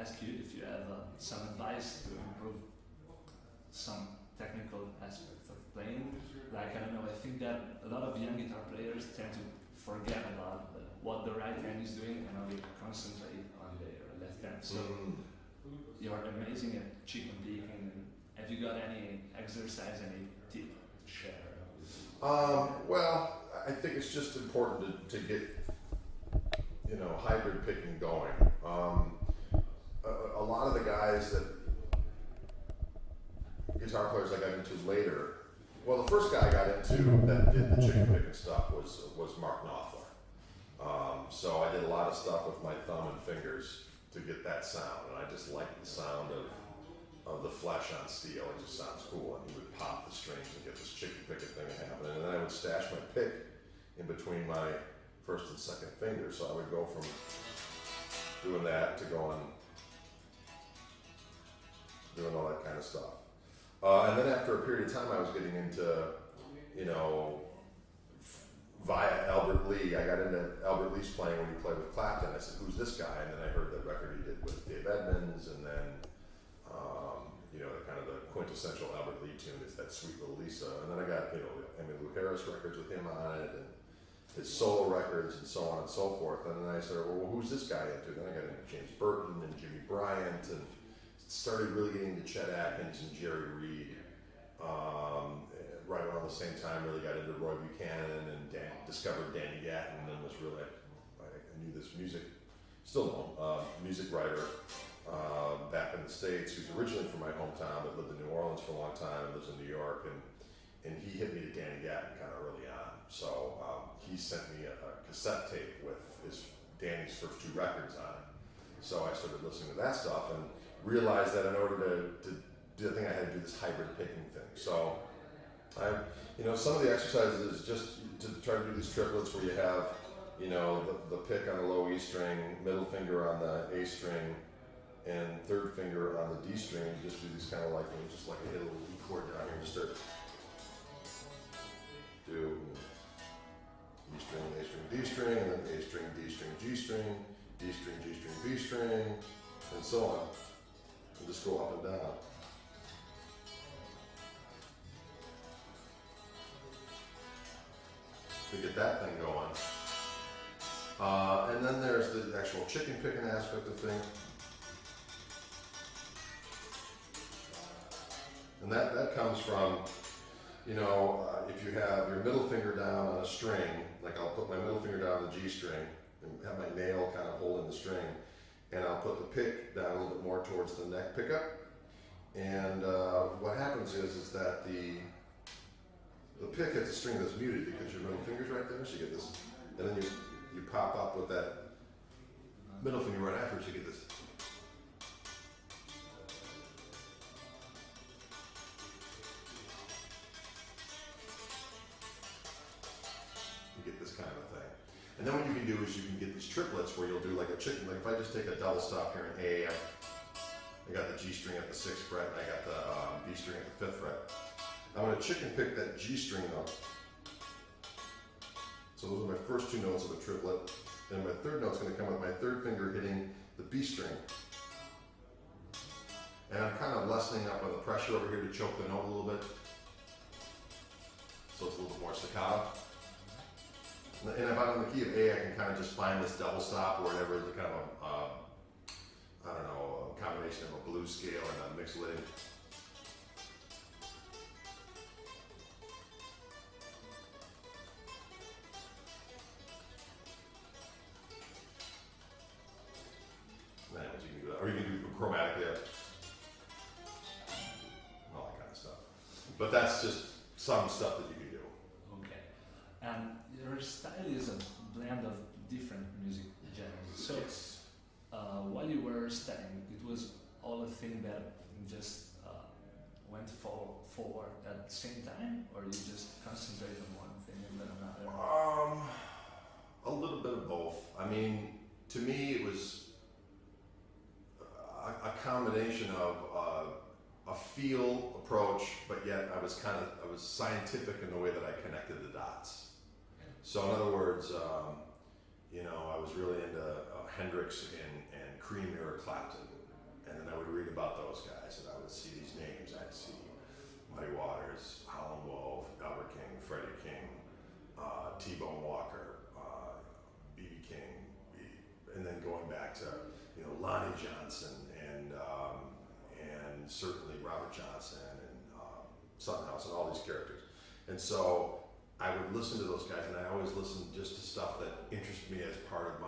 ask you if you have some advice to improve some technical aspects of playing. Like, I don't know, I think that a lot of young guitar players tend to forget about what the right hand is doing and only concentrate on their left hand. So you're amazing at chicken picking. Have you got any exercise, any tip to share? Well, I think it's just important to get, you know, hybrid picking going. A lot of the guys that guitar players I got into later. Well, the first guy I got into that did the chicken picking stuff was Mark Knopfler. So I did a lot of stuff with my thumb and fingers to get that sound, and I just liked the sound of the flesh on steel. It just sounds cool, and he would pop the strings and get this chicken picking thing happening, and then I would stash my pick in between my first and second finger, so I would go from doing that to going doing all that kind of stuff. And then after a period of time, I was getting into, you know, via Albert Lee. I got into Albert Lee's playing when he played with Clapton. I said, "Who's this guy?" And then I heard the record he did with Dave Edmunds, and then, you know, the kind of the quintessential Albert Lee tune is that Sweet Little Lisa. And then I got, you know, Emmylou Harris records with him on it, and his solo records, and so on and so forth. And then I started, well, who's this guy into? Then I got into James Burton and Jimmy Bryant, and started really getting into Chet Atkins and Jerry Reed. Right around the same time, really got into Roy Buchanan and discovered Danny Gatton, and was really, I knew this still know, music writer back in the States, who's originally from my hometown, but lived in New Orleans for a long time, and lives in New York, and he hit me to Danny Gatton kind of early on. So he sent me a cassette tape with Danny's first two records on it. So I started listening to that stuff and realized that in order to do the thing, I had to do this hybrid picking thing. So you know, some of the exercises is just to try to do these triplets where you have, you know, the pick on the low E string, middle finger on the A string, and third finger on the D string. You just do these kind of like, you know, just like I hit a little E chord down here, just start do E string, A string, D string, and then A string, D string, G string, D string, G string, B string, and so on. And just go up and down. To get that thing going. And then there's the actual chicken picking aspect of things. And that comes from, you know, if you have your middle finger down on a string, like I'll put my middle finger down on the G string and have my nail kind of holding the string, and I'll put the pick down a little bit more towards the neck pickup. And what happens is that the pick hits a string that's muted because your middle finger's right there, so you get this, and then you pop up with that middle finger right after, so you get this. You get this kind of a thing. And then what you can do is you can get these triplets where you'll do like a chicken, like if I just take a double stop here in A, I got the G string at the 6th fret, and I got the B string at the 5th fret. I'm going to chicken pick that G string note. So those are my first two notes of a triplet. And my third note's going to come with my third finger hitting the B string. And I'm kind of lessening up on the pressure over here to choke the note a little bit. So it's a little bit more staccato. And if I'm on the key of A, I can kind of just find this double stop or whatever, the kind of I don't know, a combination of a blues scale and a mixolydian. Or you can do chromatically up, all that kind of stuff. But that's just some stuff that you can do. Okay. And your style is a blend of different music genres. So while you were studying, it was all a thing that just went forward at the same time, or you just concentrate on one thing and then another? A little bit of both. I mean, to me, it was a combination of a feel approach, but yet I was scientific in the way that I connected the dots. So in other words, you know, I was really into Hendrix and Cream era Clapton, and then I would read about those guys, and I would see these names. I'd see Muddy Waters, Howlin' Wolf, Albert King, Freddie King, T-Bone Walker, B.B. King, and then going back to Lonnie Johnson and certainly Robert Johnson and Suttonhouse and all these characters. And so I would listen to those guys, and I always listened just to stuff that interested me as part of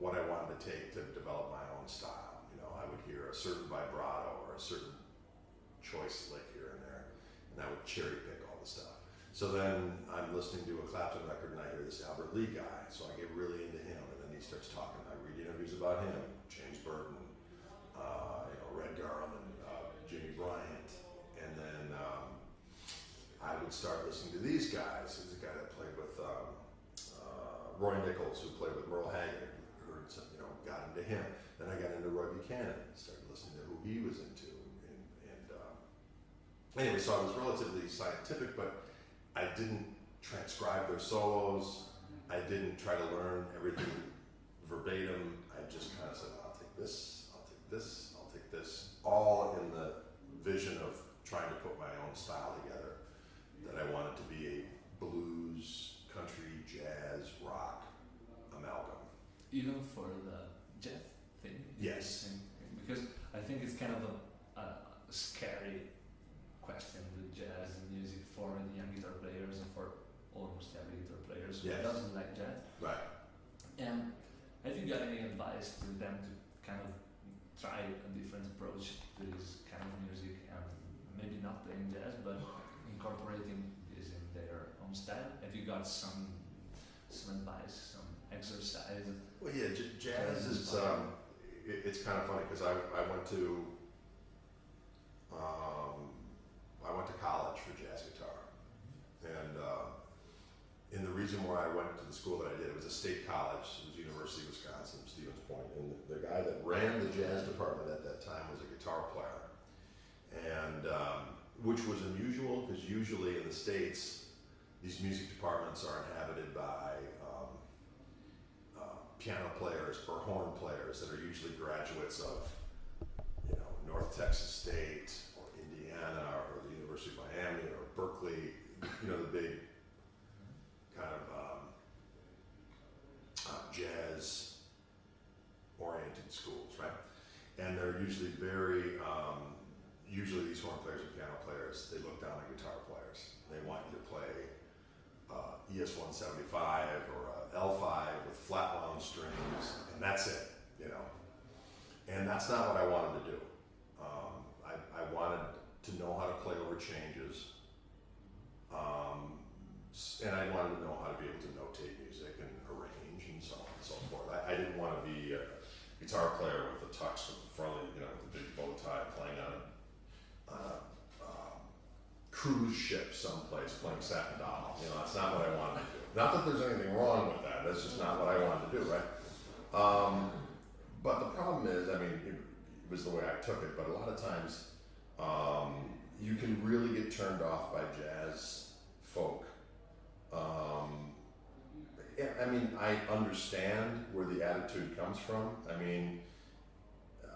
what I wanted to take to develop my own style. I would hear a certain vibrato or a certain choice lick here and there, and I would cherry pick all the stuff. So then I'm listening to a Clapton record, and I hear this Albert Lee guy, so I get really into him, and then he starts talking. I read interviews about him, James Burton, Red Garland, Jimmy Bryant, and then I would start listening to these guys. There's a guy that played with Roy Nichols, who played with Merle Haggard. Heard some, got into him. Then I got into Roy Buchanan. Started listening to who he was into, and anyway, so I was relatively scientific, but I didn't transcribe their solos. I didn't try to learn everything verbatim. I just kind of said, I'll take this, I'll take this, I'll take this, all in the vision of trying to put my own style together, that I wanted to be a blues, country, jazz, rock amalgam. Even for the jazz thing? Yes. Because I think it's kind of a scary question with jazz music for the young guitar players and for almost every guitar players who doesn't like jazz. Right. And have you got any advice to them to kind of try a different approach to this kind of music and maybe not playing jazz but incorporating this in their own style? Have you got some advice, some exercise? Well, yeah, jazz is it's kind of funny because I went to college for jazz guitar, and the reason why I went to the school that I did, it was a state college. It was University of Wisconsin, Stevens Point, and the guy that ran the jazz department at that time was a guitar player, and which was unusual because usually in the States, these music departments are inhabited by piano players or horn players that are usually graduates of, North Texas State or Indiana or the University of Miami or Berkeley, the big kind of jazz-oriented schools, right? And they're usually usually these horn players and piano players, they look down on guitar players. They want you to play ES-175 or L5 with flat wound strings, and that's it, And that's not what I wanted to do. I wanted to know how to play over changes, and I wanted to know how to be able to notate music and arrange and so on and so forth. I didn't want to be a guitar player with the tux from the front, with the big bow tie, playing on a cruise ship someplace, playing Satin Doll. That's not what I wanted to do. Not that there's anything wrong with that. That's just not what I wanted to do, right? But the problem is, it was the way I took it, but a lot of times you can really get turned off by jazz folk. I understand where the attitude comes from.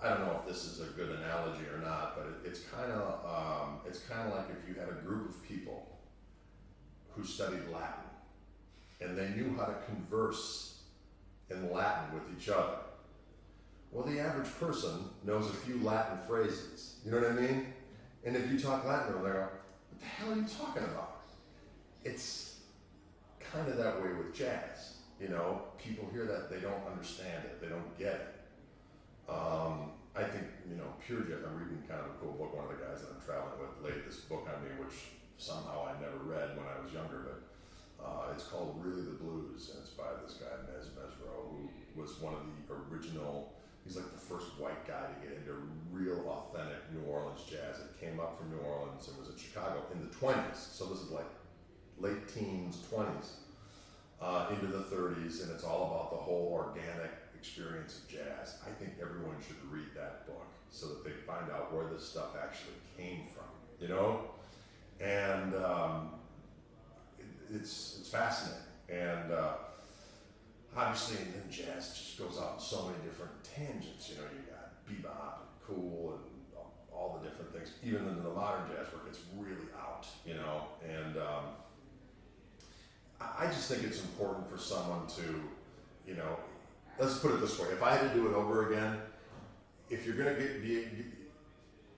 I don't know if this is a good analogy or not, but it's kind of like if you had a group of people who studied Latin and they knew how to converse in Latin with each other. Well, the average person knows a few Latin phrases. You know what I mean? And if you talk Latin to them, they go, "What the hell are you talking about?" It's kind of that way with jazz. People hear that, they don't understand it, they don't get it. I think, pure jazz, I'm reading kind of a cool book. One of the guys that I'm traveling with laid this book on me, which somehow I never read when I was younger, but it's called Really the Blues, and it's by this guy, Mesro, who was one of the original, he's like the first white guy to get into real authentic New Orleans jazz. It came up from New Orleans and was in Chicago in the 20s, so this is like late teens, 20s, into the 30s, and it's all about the whole organic experience of jazz. I think everyone should read that book so that they find out where this stuff actually came from, and it's fascinating. And obviously, and then jazz just goes out in so many different tangents. You got bebop and cool and all the different things. Even in the modern jazz work, it's really out, you know. And I just think it's important for someone to, you know, let's put it this way: if I had to do it over again, if you're gonna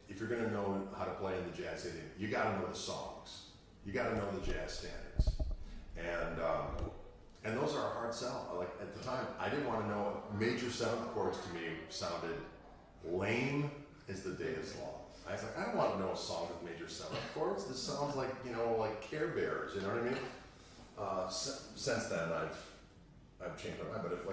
if you're gonna know how to play in the jazz idiom, you got to know the songs. You got to know the jazz standards, and those are a hard sell. Like at the time, I didn't want to know major seventh chords. To me, sounded lame as the day is long. I was like, I don't want to know a song with major seventh chords. This sounds like, you know, like Care Bears. You know what I mean? Since then, I've changed my mind. But if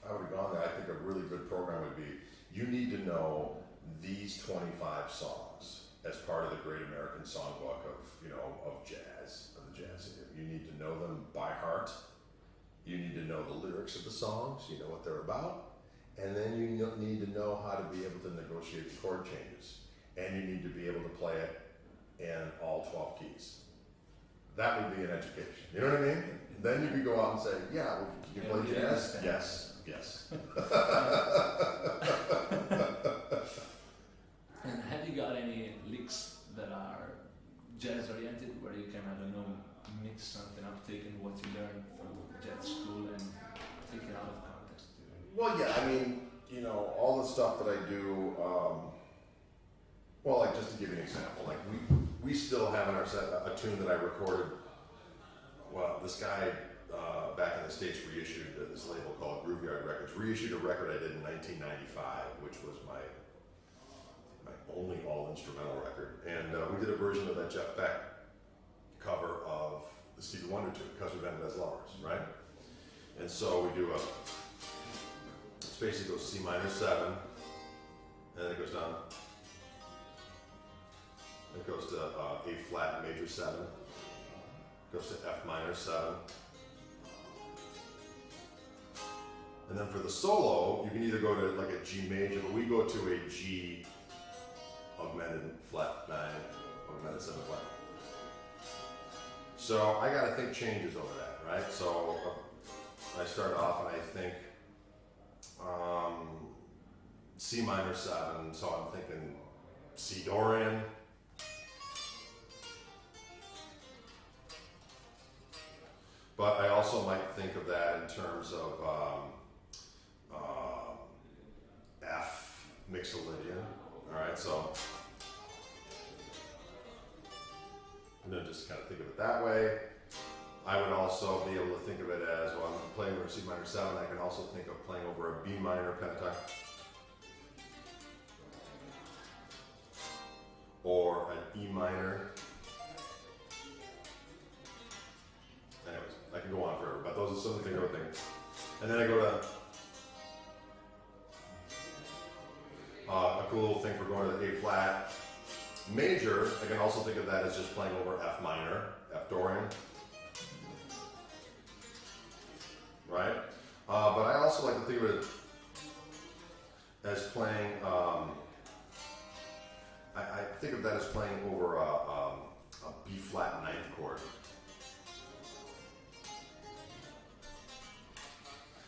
I would have gone there, I think a really good program would be: you need to know these 25 songs as part of the Great American Songbook of, you know, of the jazz idiom. You need to know them by heart. You need to know the lyrics of the songs. You know what they're about, and then you need to know how to be able to negotiate the chord changes, and you need to be able to play it in all 12 keys. That would be an education. You know what I mean? Then you could go out and say, yeah, well, you play jazz? Yes, yes. And have you got any licks that are jazz-oriented, where you can, I don't know, mix something up, taking what you learned from jazz school and take it out of context? Well, yeah, I mean, you know, all the stuff that I do, well, like just to give you an example, like we still have in our set a tune that I recorded. Well, this guy back in the States reissued this label called Grooveyard Records, reissued a record I did in 1995, which was my only all-instrumental record. And we did a version of that Jeff Beck cover of the Stevie Wonder tune, Because We've Ended as Lovers, right? And so we do it's basically goes C minor 7, and then it goes down. It goes to A flat major 7, goes to F minor 7. And then for the solo, you can either go to like a G major, but we go to a G augmented flat 9, augmented 7 flat. So I gotta think changes over that, right? So I start off and I think C minor 7, so I'm thinking C Dorian. But I also might think of that in terms of F Mixolydian. All right, so and then just kind of think of it that way. I would also be able to think of it as, well, I'm playing over C minor 7. I can also think of playing over a B minor pentatonic, or an E minor. Anyways, I can go on forever, but those are some of the things I would think. And then I go to a cool little thing for going to the A flat major. I can also think of that as just playing over F minor, F Dorian, right? But I also like to think of it as playing. I think of that as playing over a B flat 9th chord.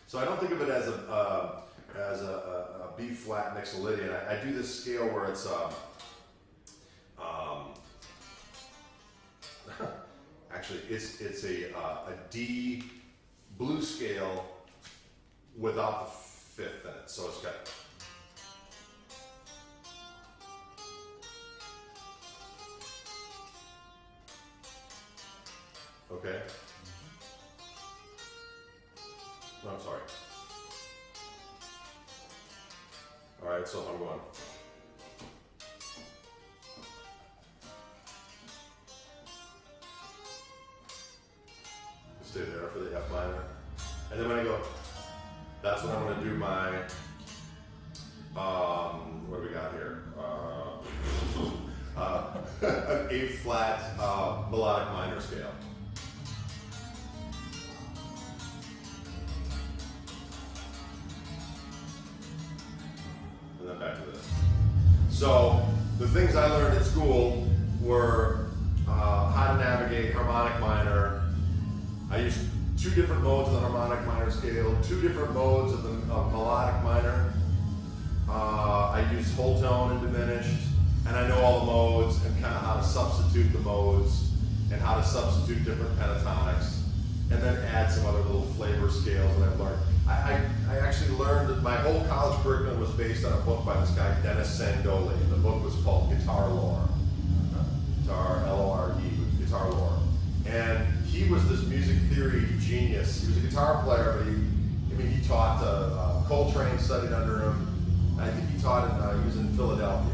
So I don't think of it as a B flat Mixolydian. I do this scale where it's actually it's a D blues scale without the 5th in it. So it's got okay. No, I'm sorry. All right, so I'm going. Stay there for the F minor. And then when I go, that's when I'm going to do my, what do we got here? An A flat melodic minor scale. And then back to this. So the things I learned at school were how to navigate harmonic minor. I used 2 different modes of the harmonic minor scale, 2 different modes of the melodic minor. I used whole all the modes and kind of how to substitute the modes and how to substitute different pentatonics, and then add some other little flavor scales that I've learned. I actually learned that my whole college curriculum was based on a book by this guy, Dennis Sandoli. The book was called Guitar Lore. Guitar, L-O-R-E, Guitar Lore. And he was this music theory genius. He was a guitar player, but he taught, Coltrane studied under him. I think he taught he was in Philadelphia.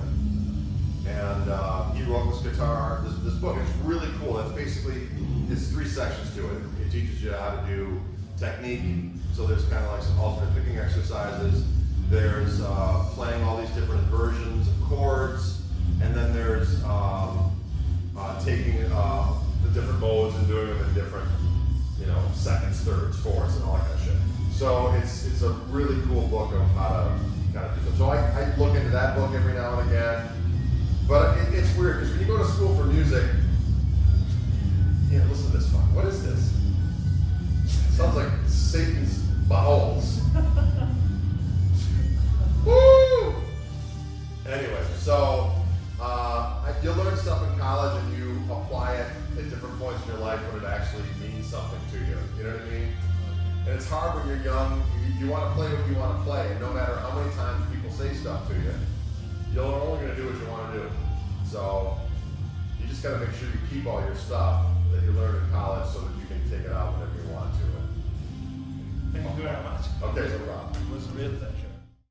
And he wrote this guitar, this book. It's really cool. It's basically, there's 3 sections to it. It teaches you how to do technique. So there's kind of like some alternate picking exercises. There's playing all these different versions of chords. And then there's taking the different modes and doing them in different, seconds, thirds, fourths, and all that kind of shit. So it's a really cool book of how to kind of do them. So I look into that book every now and again. But it's weird, because when you go to school for music, listen to this fuck. What is this? It sounds like Satan's bowels. Woo! Anyway, so you'll learn stuff in college and you apply it at different points in your life when it actually means something to you. You know what I mean? And it's hard when you're young. You want to play what you want to play, and no matter how many times people say stuff to you, you're only going to do what you want to do. So you just got to make sure you keep all your stuff that you learned in college so that you can take it out whenever you want to. Thank you very much. Okay, no problem. It was a real pleasure.